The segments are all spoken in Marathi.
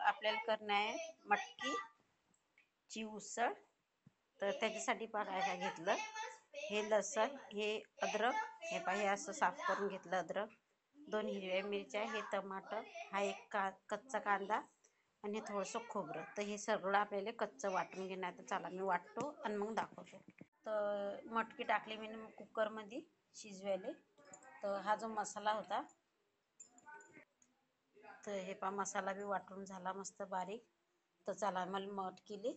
आपल्याला करणं आहे मटकीची उसळ. तर त्याच्यासाठी काय काय घेतलं, हे लसण, हे अद्रक, हे हे असं साफ करून घेतलं अद्रक, 2 हिरव्या मिरच्या, हे टमाटर, हा एक कच्चा कांदा आणि थोडंसं खोबरं. तर हे सगळं आपल्याला कच्चं वाटून घेणार. तर चला मी वाटतो आणि मग दाखवतो. तर मटकी टाकली मी कुकरमध्ये शिजवायला. तर हा जो मसाला होता, तर हे मसाला बी वाटून झाला मस्त बारीक. तर चला मला मटकीले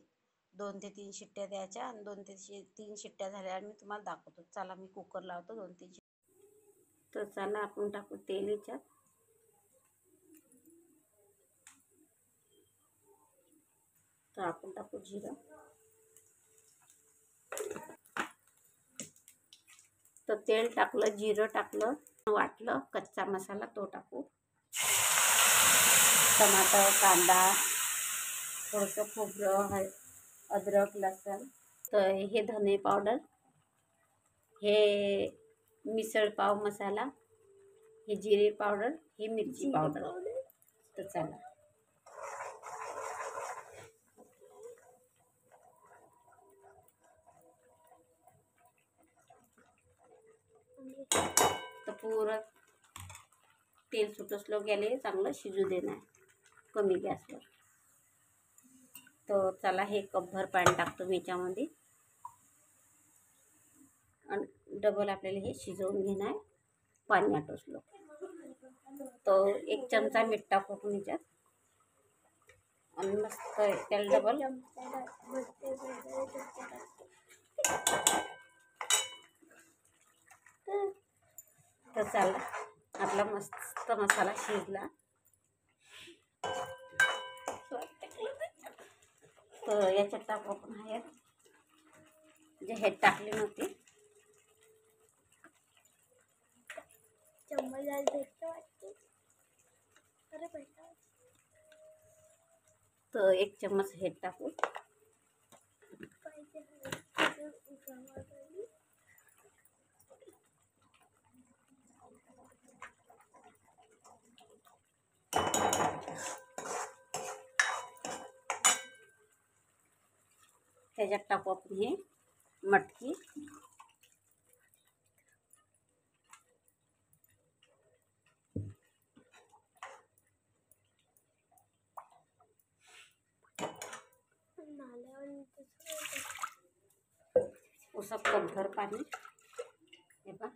2 ते 3 शिट्ट्या द्यायच्या आणि 2 ते 3 शिट्ट्या झाल्यावर मी तुम्हाला दाखवतो. चला मी कुकर लावतो 2-3 शिट्ट्या. तर चला आपण टाकू तेल याच्यात. तर आपण टाकू जिरं. तर तेल टाकलं, जिरं टाकलं, वाटलं कच्चा मसाला तो टाकू. टमाटर, कांदा, थोडंसं खोबरं, अद्रक, लसूण. तर हे धने पावडर, हे मिसळ पाव मसाला, हे जिरे पावडर, हे मिरची पावडर. तर चला तर पुरं तेल सुटसलो गेले चांगलं शिजू देणार कमी गॅसवर. तर चला हे कपभर पाणी टाकतो मी याच्यामध्ये आणि डबल आपल्याला हे शिजवून घेणार पाणी आटसलो. तर 1 चमचा मीठ टाकू आपण याच्यात आणि मस्त त्याला डबल. तर चला आपला मस्त मसाला शिजला. तर याच्यात टाकू आपण हळद, जे हे टाकली नव्हती. तर 1 चम्मच हे टाकू. त्याच्यात टाकू आपण हे मटकी. उसं कपभर पाणी हे पहा.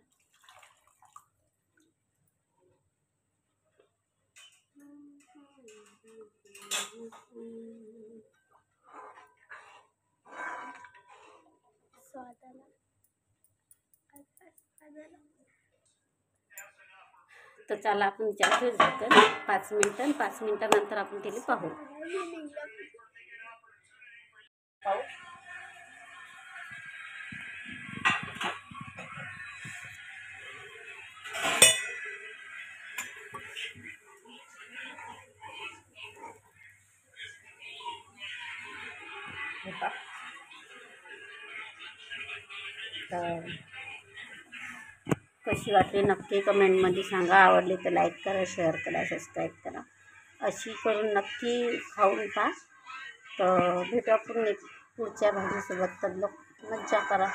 तर चला आपण जास्त झाकण 5 मिनिटं. 5 मिनिटानंतर आपण त्याला पाहू. तर कशी वाटली नक्की कमेंटमध्ये सांगा. आवडली तर लाईक करा, शेअर करा, सबस्क्राईब करा. अशी करून नक्की खाऊन पहा. तर भेटू आपण पुढच्या भाजीसोबत. तर मज्जा करा.